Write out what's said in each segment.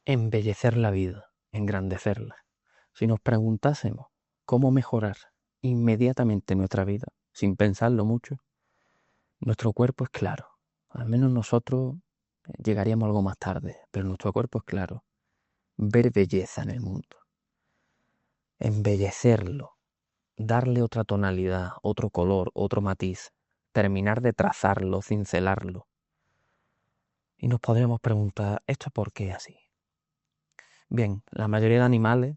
embellecer la vida, engrandecerla. Si nos preguntásemos cómo mejorar inmediatamente nuestra vida, sin pensarlo mucho, nuestro cuerpo es claro. Al menos nosotros llegaríamos algo más tarde, pero nuestro cuerpo es claro. Ver belleza en el mundo, embellecerlo, darle otra tonalidad, otro color, otro matiz, terminar de trazarlo, cincelarlo. Y nos podríamos preguntar, ¿esto por qué así? Bien, la mayoría de animales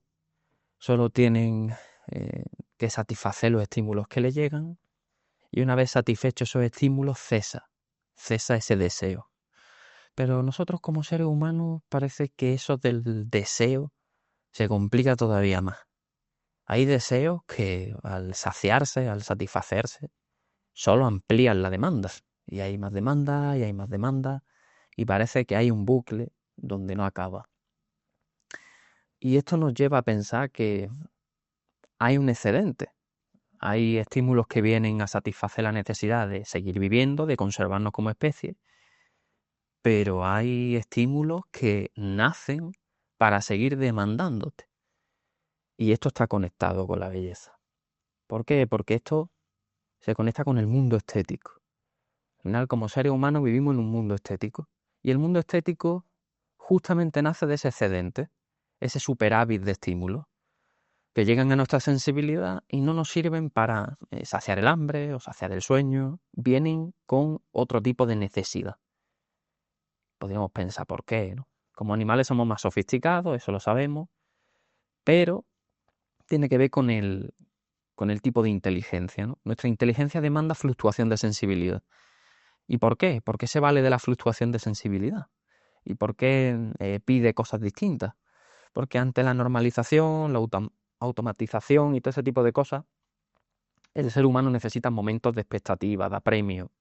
solo tienen eh, que satisfacer los estímulos que le llegan y una vez satisfechos esos estímulos cesa ese deseo. Pero nosotros como seres humanos parece que eso del deseo se complica todavía más. Hay deseos que al saciarse, al satisfacerse, solo amplían la demanda. Y hay más demanda, y hay más demanda, y parece que hay un bucle donde no acaba. Y esto nos lleva a pensar que hay un excedente. Hay estímulos que vienen a satisfacer la necesidad de seguir viviendo, de conservarnos como especie, pero hay estímulos que nacen para seguir demandándote. Y esto está conectado con la belleza. ¿Por qué? Porque esto se conecta con el mundo estético. Al final, como seres humanos vivimos en un mundo estético. Y el mundo estético justamente nace de ese excedente, ese superávit de estímulos que llegan a nuestra sensibilidad y no nos sirven para saciar el hambre o saciar el sueño. Vienen con otro tipo de necesidad. Podríamos pensar por qué, ¿no? Como animales somos más sofisticados, eso lo sabemos, pero tiene que ver con el tipo de inteligencia, ¿no? Nuestra inteligencia demanda fluctuación de sensibilidad. ¿Y por qué? ¿Por qué se vale de la fluctuación de sensibilidad? ¿Y por qué pide cosas distintas? Porque ante la normalización, la automatización y todo ese tipo de cosas, el ser humano necesita momentos de expectativa, de apremio,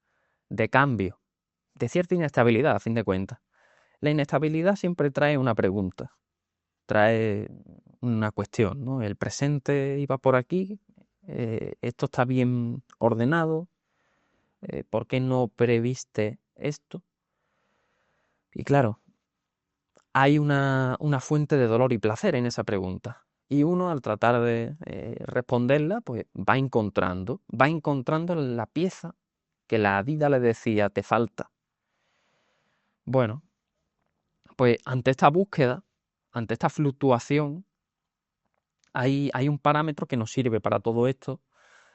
de cambio, de cierta inestabilidad, a fin de cuentas. La inestabilidad siempre trae una pregunta, trae una cuestión, ¿no? El presente iba por aquí, esto está bien ordenado, ¿por qué no previste esto? Y claro, hay una fuente de dolor y placer en esa pregunta. Y uno al tratar de responderla, pues va encontrando la pieza que la vida le decía, te falta. Bueno, pues ante esta búsqueda, ante esta fluctuación, hay un parámetro que nos sirve para todo esto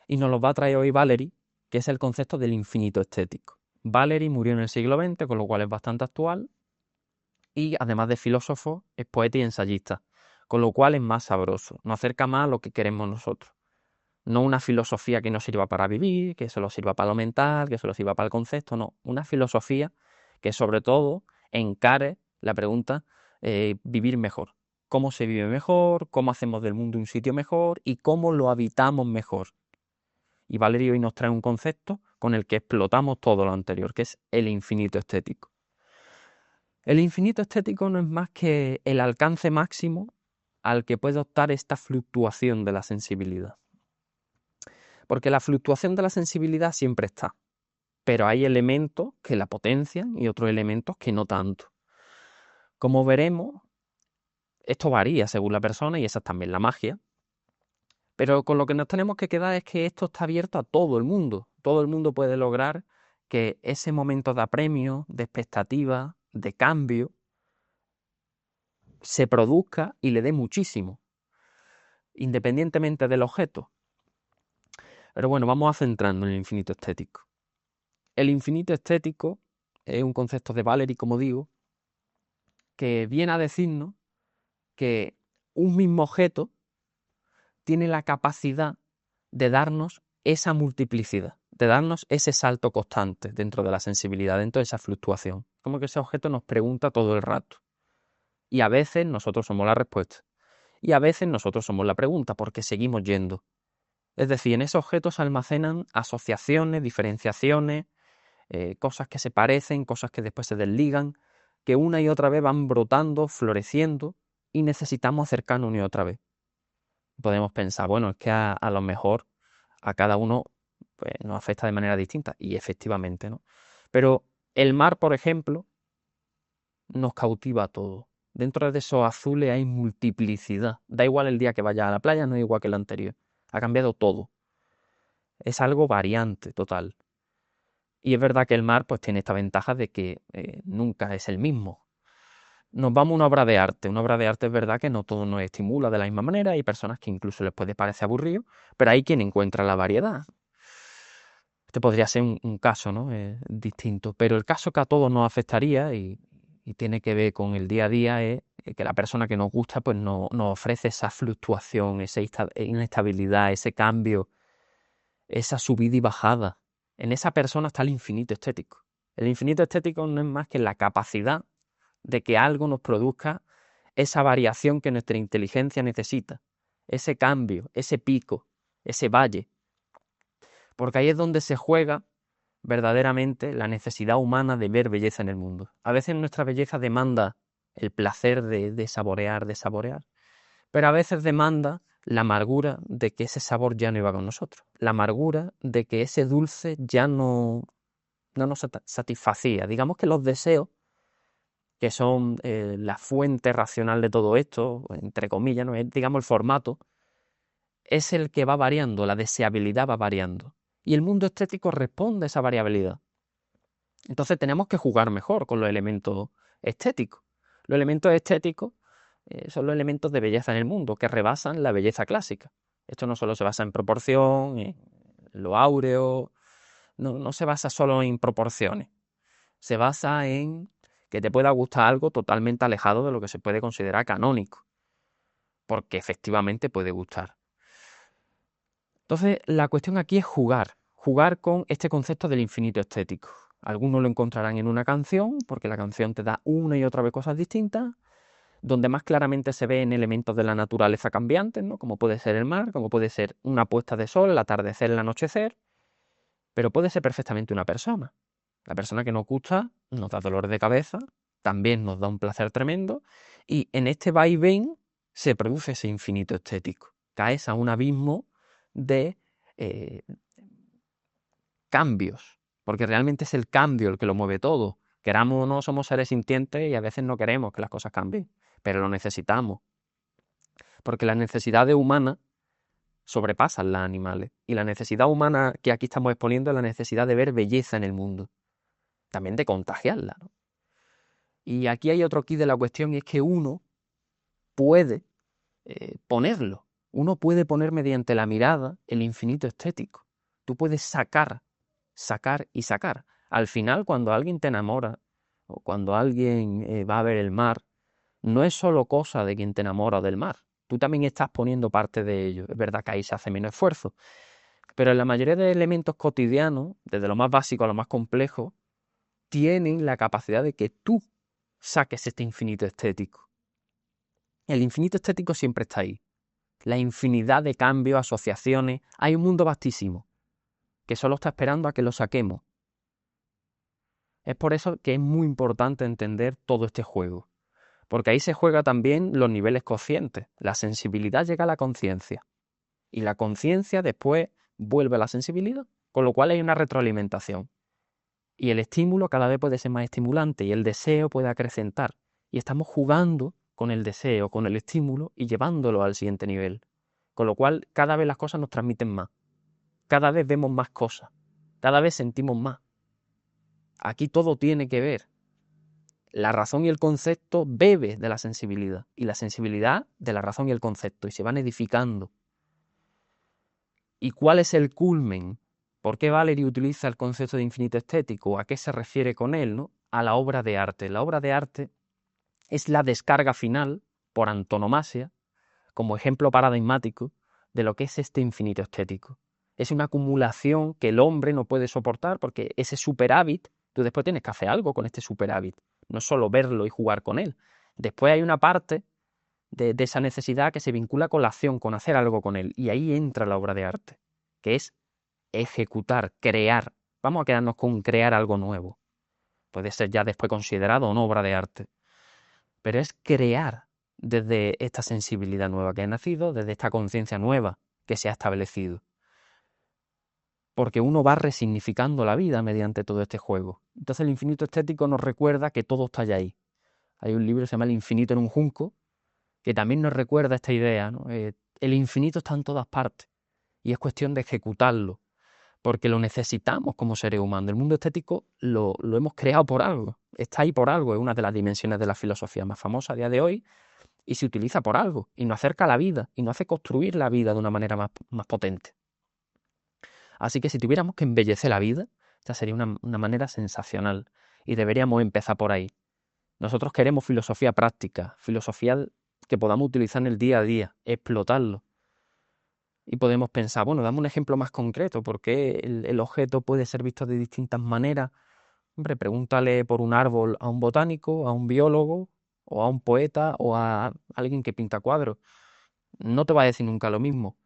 y nos lo va a traer hoy Valery, que es el concepto del infinito estético. Valery murió en el siglo XX, con lo cual es bastante actual, y además de filósofo, es poeta y ensayista, con lo cual es más sabroso, nos acerca más a lo que queremos nosotros. No una filosofía que nos sirva para vivir, que solo sirva para lo mental, que solo sirva para el concepto, no. Una filosofía que sobre todo encare la pregunta vivir mejor. Cómo se vive mejor, cómo hacemos del mundo un sitio mejor y cómo lo habitamos mejor. Y Valerio hoy nos trae un concepto con el que explotamos todo lo anterior, que es el infinito estético. El infinito estético no es más que el alcance máximo al que puede optar esta fluctuación de la sensibilidad. Porque la fluctuación de la sensibilidad siempre está, pero hay elementos que la potencian y otros elementos que no tanto. Como veremos, esto varía según la persona y esa es también la magia, pero con lo que nos tenemos que quedar es que esto está abierto a todo el mundo. Todo el mundo puede lograr que ese momento de apremio, de expectativa, de cambio, se produzca y le dé muchísimo, independientemente del objeto. Pero bueno, vamos a centrarnos en el infinito estético. El infinito estético es un concepto de Valery, como digo, que viene a decirnos que un mismo objeto tiene la capacidad de darnos esa multiplicidad, de darnos ese salto constante dentro de la sensibilidad, dentro de esa fluctuación. Como que ese objeto nos pregunta todo el rato. Y a veces nosotros somos la respuesta. Y a veces nosotros somos la pregunta, porque seguimos yendo. Es decir, en ese objeto se almacenan asociaciones, diferenciaciones, cosas que se parecen, cosas que después se desligan, que una y otra vez van brotando, floreciendo, y necesitamos acercarnos una y otra vez. Podemos pensar, bueno, es que a lo mejor a cada uno pues, nos afecta de manera distinta, y efectivamente, ¿no? Pero el mar, por ejemplo, nos cautiva a todos. Dentro de esos azules hay multiplicidad. Da igual el día que vayas a la playa, no es igual que el anterior. Ha cambiado todo. Es algo variante total. Y es verdad que el mar pues tiene esta ventaja de que nunca es el mismo. Nos vamos a una obra de arte. Una obra de arte es verdad que no todo nos estimula de la misma manera. Hay personas que incluso les puede parecer aburrido, pero hay quien encuentra la variedad. Este podría ser un caso, ¿no? Distinto. Pero el caso que a todos nos afectaría y tiene que ver con el día a día es que la persona que nos gusta pues nos ofrece esa fluctuación, esa inestabilidad, ese cambio, esa subida y bajada. En esa persona está el infinito estético. El infinito estético no es más que la capacidad de que algo nos produzca esa variación que nuestra inteligencia necesita, ese cambio, ese pico, ese valle. Porque ahí es donde se juega verdaderamente la necesidad humana de ver belleza en el mundo. A veces nuestra belleza demanda el placer de saborear, pero a veces demanda la amargura de que ese sabor ya no iba con nosotros, la amargura de que ese dulce ya no nos satisfacía. Digamos que los deseos, que son la fuente racional de todo esto, entre comillas, ¿no? Es, digamos, el formato, es el que va variando, la deseabilidad va variando. Y el mundo estético responde a esa variabilidad. Entonces tenemos que jugar mejor con los elementos estéticos. Los elementos estéticos son los elementos de belleza en el mundo, que rebasan la belleza clásica. Esto no solo se basa en proporción, en lo áureo, no se basa solo en proporciones. Se basa en que te pueda gustar algo totalmente alejado de lo que se puede considerar canónico, porque efectivamente puede gustar. Entonces, la cuestión aquí es jugar con este concepto del infinito estético. Algunos lo encontrarán en una canción, porque la canción te da una y otra vez cosas distintas, donde más claramente se ven elementos de la naturaleza cambiantes, ¿no? Como puede ser el mar, como puede ser una puesta de sol, el atardecer, el anochecer, pero puede ser perfectamente una persona. La persona que nos gusta nos da dolor de cabeza, también nos da un placer tremendo, y en este vaivén se produce ese infinito estético. Caes a un abismo de eh, cambios, porque realmente es el cambio el que lo mueve todo. Queramos o no, somos seres sintientes y a veces no queremos que las cosas cambien, pero lo necesitamos, porque las necesidades humanas sobrepasan las animales, y la necesidad humana que aquí estamos exponiendo es la necesidad de ver belleza en el mundo, también de contagiarla, ¿no? Y aquí hay otro quid de la cuestión, y es que uno puede ponerlo. Uno puede poner mediante la mirada el infinito estético. Tú puedes sacar, sacar y sacar. Al final, cuando alguien te enamora o cuando alguien va a ver el mar, no es solo cosa de quien te enamora del mar. Tú también estás poniendo parte de ello. Es verdad que ahí se hace menos esfuerzo. Pero en la mayoría de elementos cotidianos, desde lo más básico a lo más complejo, tienen la capacidad de que tú saques este infinito estético. El infinito estético siempre está ahí. La infinidad de cambios, asociaciones. Hay un mundo vastísimo que solo está esperando a que lo saquemos. Es por eso que es muy importante entender todo este juego, porque ahí se juega también los niveles conscientes. La sensibilidad llega a la conciencia y la conciencia después vuelve a la sensibilidad, con lo cual hay una retroalimentación. Y el estímulo cada vez puede ser más estimulante y el deseo puede acrecentar. Y estamos jugando con el deseo, con el estímulo y llevándolo al siguiente nivel. Con lo cual cada vez las cosas nos transmiten más. Cada vez vemos más cosas. Cada vez sentimos más. Aquí todo tiene que ver. La razón y el concepto bebe de la sensibilidad y la sensibilidad de la razón y el concepto y se van edificando. ¿Y cuál es el culmen? ¿Por qué Valery utiliza el concepto de infinito estético? ¿A qué se refiere con él, no? A la obra de arte. La obra de arte es la descarga final, por antonomasia, como ejemplo paradigmático de lo que es este infinito estético. Es una acumulación que el hombre no puede soportar porque ese superávit, tú después tienes que hacer algo con este superávit, no es solo verlo y jugar con él. Después hay una parte de esa necesidad que se vincula con la acción, con hacer algo con él, y ahí entra la obra de arte, que es ejecutar, crear. Vamos a quedarnos con crear algo nuevo. Puede ser ya después considerado una obra de arte, pero es crear desde esta sensibilidad nueva que ha nacido, desde esta conciencia nueva que se ha establecido. Porque uno va resignificando la vida mediante todo este juego. Entonces el infinito estético nos recuerda que todo está ya ahí. Hay un libro que se llama El infinito en un junco, que también nos recuerda esta idea, ¿no? El infinito está en todas partes y es cuestión de ejecutarlo, porque lo necesitamos como seres humanos. El mundo estético lo hemos creado por algo, está ahí por algo, es una de las dimensiones de la filosofía más famosa a día de hoy y se utiliza por algo y nos acerca a la vida y nos hace construir la vida de una manera más potente. Así que si tuviéramos que embellecer la vida, esta sería una manera sensacional y deberíamos empezar por ahí. Nosotros queremos filosofía práctica, filosofía que podamos utilizar en el día a día, explotarlo. Y podemos pensar, bueno, dame un ejemplo más concreto, porque el objeto puede ser visto de distintas maneras. Hombre, pregúntale por un árbol a un botánico, a un biólogo, o a un poeta, o a alguien que pinta cuadros. No te va a decir nunca lo mismo.